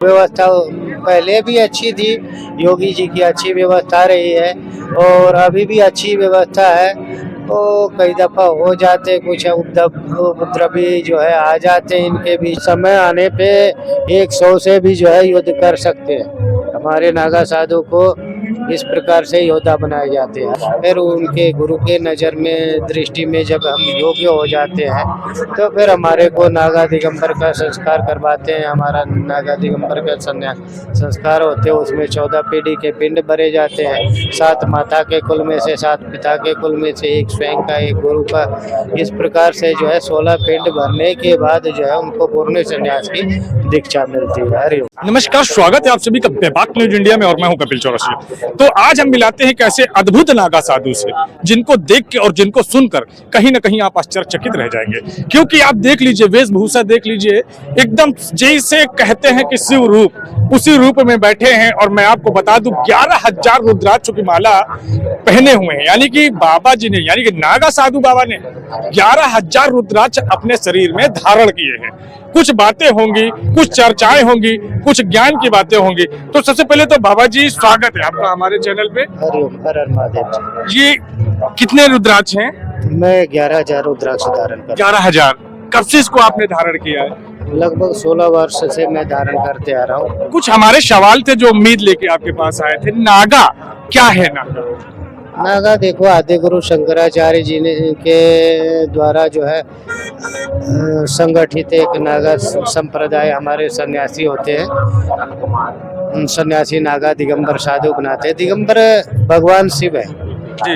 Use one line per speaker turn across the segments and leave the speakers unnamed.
व्यवस्था पहले भी अच्छी थी, योगी जी की अच्छी व्यवस्था रही है और अभी भी अच्छी व्यवस्था है। तो कई दफ़ा हो जाते कुछ उपद्रवी जो है आ जाते हैं, इनके भी समय आने पे 100 से भी जो है युद्ध कर सकते हैं। हमारे नागा साधु को इस प्रकार से योद्धा बनाए जाते हैं। फिर उनके गुरु के नज़र में दृष्टि में जब हम योग्य हो जाते हैं तो फिर हमारे को नागा दिगंबर का संस्कार करवाते हैं। हमारा नागा दिगंबर का संस्कार होते हैं, उसमें 14 पीढ़ी के पिंड भरे जाते हैं। 7 माता के कुल में से, 7 पिता के कुल में से, एक स्वयं का, एक गुरु का। इस प्रकार से जो है 16 पिंड भरने के बाद जो है उनको पूर्ण संन्यास की दीक्षा मिलती है। हरि ओम।
नमस्कार, स्वागत है आप सभी का बेबाक न्यूज इंडिया में और मैं हूं कपिल चौरसिया। तो आज हम मिलाते हैं कैसे अद्भुत नागा साधु से, जिनको देख के और जिनको सुनकर कहीं ना कहीं आप आश्चर्यचकित रह जाएंगे। क्योंकि आप देख लीजिए, वेशभूषा देख लीजिए, एकदम जैसे कहते हैं कि शिव रूप, उसी रूप में बैठे हैं। और मैं आपको बता दूं 11,000 रुद्राक्ष की माला पहने हुए हैं, यानी कि बाबा जी ने, यानी कि नागा साधु बाबा ने 11,000 रुद्राक्ष अपने शरीर में धारण किए हैं। कुछ बातें होंगी, कुछ चर्चाएं होंगी, कुछ ज्ञान की बातें होंगी। तो सबसे पहले तो बाबा जी स्वागत है आपका हमारे चैनल पे।
हरिओम, हर हर महादेव जी।
ये कितने रुद्राक्ष हैं?
मैं 11,000 रुद्राक्ष धारण कर
11,000। कब से इसको आपने धारण किया है?
लगभग 16 वर्ष से मैं धारण करते आ रहा हूँ।
कुछ हमारे सवाल थे जो उम्मीद लेके आपके पास आए थे। नागा क्या है? नागा
नागा देखो, आदि गुरु शंकराचार्य जी ने के द्वारा जो है संगठित एक नागा संप्रदाय हमारे सन्यासी होते हैं। सन्यासी नागा दिगंबर साधु बनाते हैं। दिगंबर भगवान शिव है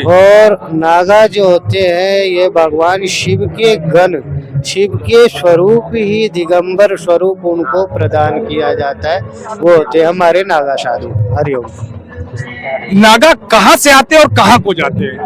और नागा जो होते हैं ये भगवान शिव के गण, शिव के स्वरूप ही दिगंबर स्वरूप उनको प्रदान किया जाता है। वो होते हैं हमारे नागा साधु। हरिओम।
नागा कहाँ से आते और कहाँ को जाते हैं?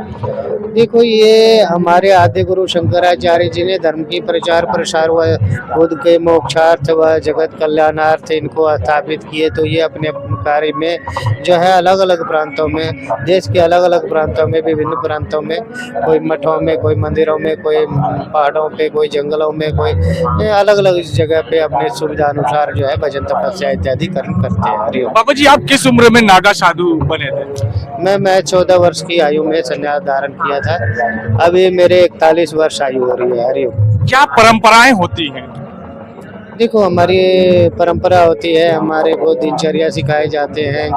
देखो, ये हमारे आदि गुरु शंकराचार्य जी ने धर्म की प्रचार प्रसार व खुद के मोक्षार्थ व जगत कल्याणार्थ इनको स्थापित किए। तो ये अपने कार्य में जो है अलग अलग प्रांतों में, देश के अलग अलग प्रांतों में, विभिन्न प्रांतों में, कोई मठों में, कोई मंदिरों में, कोई पहाड़ों पे, कोई जंगलों में, कोई अलग अलग जगह पे अपने सुविधा अनुसार जो है भजन तपस्या इत्यादि करते हैं। हरिओम।
बाबा जी, आप किस उम्र में नागा साधु बने थे?
मैं 14 वर्ष की आयु में संन्यास धारण किया था। अभी मेरे 41 वर्ष आयु हो रही है। हरिओम।
क्या परंपराएं होती हैं?
देखो, हमारी परंपरा होती है, हमारे को दिनचर्या सिखाए जाते हैं।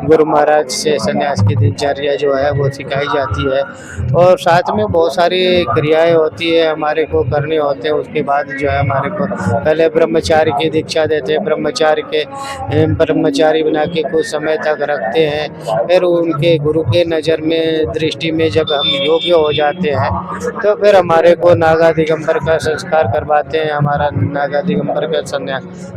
गुरु महाराज से संन्यास की दिनचर्या जो है वो सिखाई जाती है और साथ में बहुत सारी क्रियाएं होती है हमारे को करने होते हैं। उसके बाद जो है हमारे को पहले ब्रह्मचारी की दीक्षा देते हैं। ब्रह्मचारी बना के कुछ समय तक रखते हैं। फिर उनके गुरु के नज़र में दृष्टि में जब हम योग्य हो जाते हैं तो फिर हमारे को नागा दिगंबर का संस्कार करवाते हैं। हमारा नागा दिगंबर का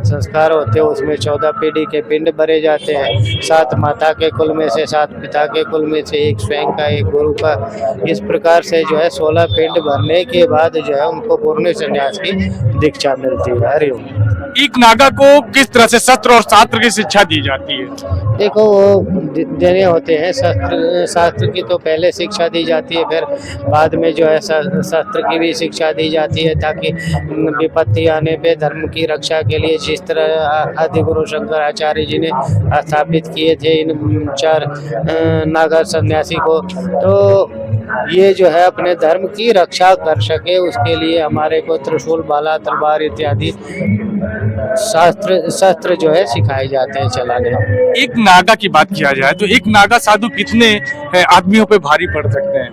संस्कार होते हैं, उसमें 14 पीढ़ी के पिंड भरे जाते हैं। 7 माता के कुल में से, 7 पिता के कुल में से, एक स्वयं का, एक गुरु का। इस प्रकार से जो है 16 पिंड भरने के बाद जो है उनको पूर्ण संन्यास की दीक्षा मिलती है। हरिओम।
एक नागा को किस तरह से शस्त्र और शास्त्र की शिक्षा दी जाती है?
देखो, वो देने होते हैं शास्त्र की तो पहले शिक्षा दी जाती है, फिर बाद में जो है शास्त्र की भी शिक्षा दी जाती है, ताकि विपत्ति आने पे धर्म की रक्षा के लिए जिस तरह आदि गुरु शंकराचार्य जी ने स्थापित किए थे इन 4 नागा सन्यासी को, तो ये जो है अपने धर्म की रक्षा कर सके उसके लिए हमारे को त्रिशूल, भाला, तलवार इत्यादि शस्त्र जो है सिखाए जाते हैं चलाने।
एक नागा की बात किया जाए तो एक नागा साधु कितने आदमियों पे भारी पड़ सकते हैं?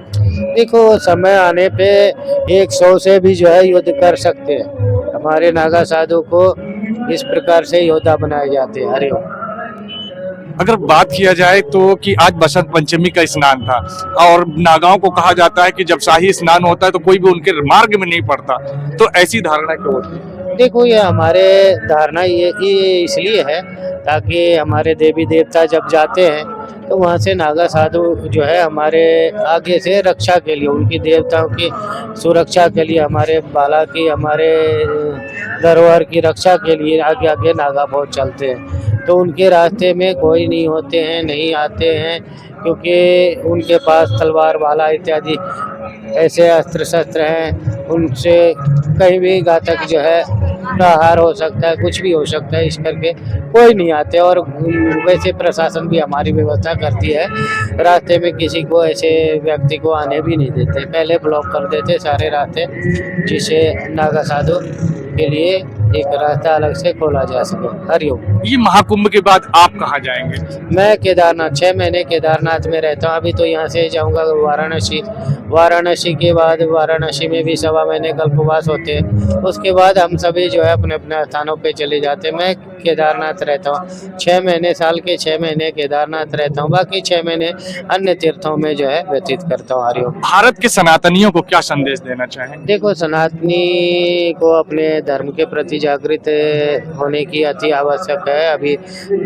देखो, समय आने पे 100 से भी जो है युद्ध कर सकते हैं। हमारे नागा साधु को इस प्रकार से योद्धा बनाए जाते हैं। हरिओम।
अगर बात किया जाए तो कि आज बसंत पंचमी का स्नान था और नागाओं को कहा जाता है कि जब शाही स्नान होता है तो कोई भी उनके मार्ग में नहीं पड़ता, तो ऐसी धारणा क्यों होती है?
देखो, ये हमारे धारणा ये इसलिए है ताकि हमारे देवी देवता जब जाते हैं तो वहाँ से नागा साधु जो है हमारे आगे से रक्षा के लिए, उनकी देवताओं की सुरक्षा के लिए, हमारे बाला की, हमारे धरोहर की रक्षा के लिए आगे आगे नागा बहुत चलते हैं। तो उनके रास्ते में कोई नहीं होते हैं, नहीं आते हैं, क्योंकि उनके पास तलवार, भाला इत्यादि ऐसे अस्त्र शस्त्र हैं, उनसे कहीं भी घातक जो है प्रहार हो सकता है, कुछ भी हो सकता है, इस करके कोई नहीं आते। और वैसे प्रशासन भी हमारी व्यवस्था करती है, रास्ते में किसी को ऐसे व्यक्ति को आने भी नहीं देते, पहले ब्लॉक कर देते सारे रास्ते, जिससे नागा साधु के लिए एक रास्ता अलग से खोला जा सके। हरिओम।
ये महाकुंभ के बाद आप कहाँ जाएंगे?
मैं केदारनाथ 6 महीने केदारनाथ में रहता हूँ। अभी तो यहाँ से जाऊँगा वाराणसी। वाराणसी के बाद वाराणसी में भी 1.25 महीने कल्पवास होते हैं। उसके बाद हम सभी जो है अपने अपने स्थानों पे चले जाते हैं। मैं केदारनाथ रहता हूँ 6 महीने, साल के 6 महीने केदारनाथ रहता हूँ, बाकी 6 महीने अन्य तीर्थों में जो है व्यतीत करता हूँ। हरिओम।
भारत के सनातनियों को क्या संदेश देना चाहेंगे?
देखो, सनातनी को अपने धर्म के प्रति जागृत होने की अति आवश्यक है। अभी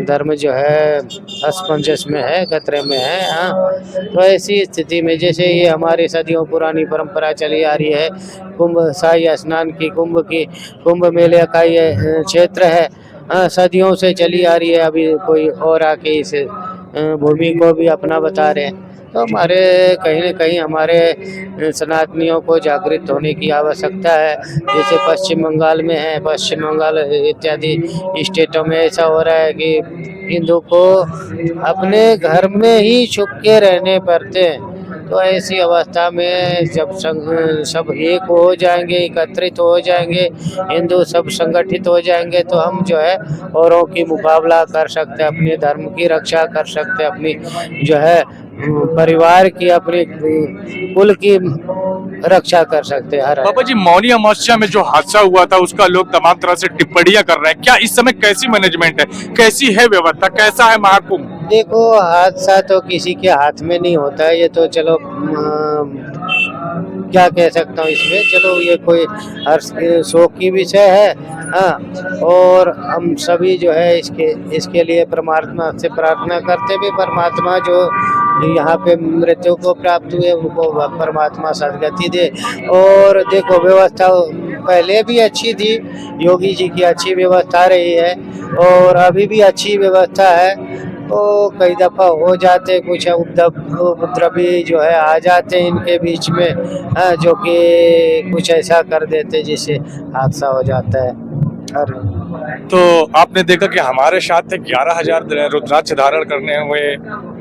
धर्म जो है असमंजस में है, खतरे में है। हाँ, तो ऐसी स्थिति में जैसे ये हमारी सदियों पुरानी परंपरा चली आ रही है, कुंभ शाही स्नान की, कुंभ मेले का ये क्षेत्र है। हाँ, सदियों से चली आ रही है। अभी कोई और आके इस भूमि को भी अपना बता रहे हैं। तो हमारे कहीं न कहीं हमारे सनातनियों को जागृत होने की आवश्यकता है। जैसे पश्चिम बंगाल में है, पश्चिम बंगाल इत्यादि स्टेटों में ऐसा हो रहा है कि हिंदू को अपने घर में ही छुप के रहने पड़ते हैं। तो ऐसी अवस्था में जब सब एक हो जाएंगे, एकत्रित हो जाएंगे, हिंदू सब संगठित हो जाएंगे, तो हम जो है औरों की मुकाबला कर सकते हैं, अपने धर्म की रक्षा कर सकते हैं, अपनी जो है परिवार की, अपनी कुल की रक्षा कर सकते हैं।
बाबा जी, मौनी अमावस्या में जो हादसा हुआ था उसका लोग तमाम तरह से टिप्पणियां कर रहे हैं। क्या इस समय कैसी मैनेजमेंट है, कैसी है व्यवस्था, कैसा है महाकुंभ?
देखो, हादसा तो किसी के हाथ में नहीं होता है। ये तो चलो क्या कह सकता हूँ इसमें, चलो ये कोई हर्ष शोक की विषय है। हाँ, और हम सभी जो है इसके लिए परमात्मा से प्रार्थना करते भी, परमात्मा जो यहाँ पे मृत्यु को प्राप्त हुए उनको परमात्मा सदगति दे। और देखो, व्यवस्था पहले भी अच्छी थी, योगी जी की अच्छी व्यवस्था रही है और अभी भी अच्छी व्यवस्था है। तो कई दफ़ा हो जाते कुछ उपद्रवी जो है आ जाते हैं इनके बीच में, जो कि कुछ ऐसा कर देते जिससे हादसा हो जाता है।
तो आपने देखा कि हमारे साथ 11,000 रुद्राक्ष धारण करने हुए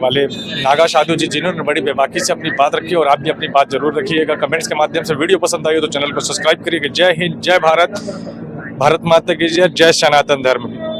वाले नागा साधु जी, जिन्होंने बड़ी बेबाकी से अपनी बात रखी, और आप भी अपनी बात जरूर रखिएगा। कमेंट्स के माध्यम से वीडियो पसंद आई हो तो चैनल को सब्सक्राइब करिएगा। जय हिंद, जय भारत, भारत माता की जय, जय सनातन धर्म की।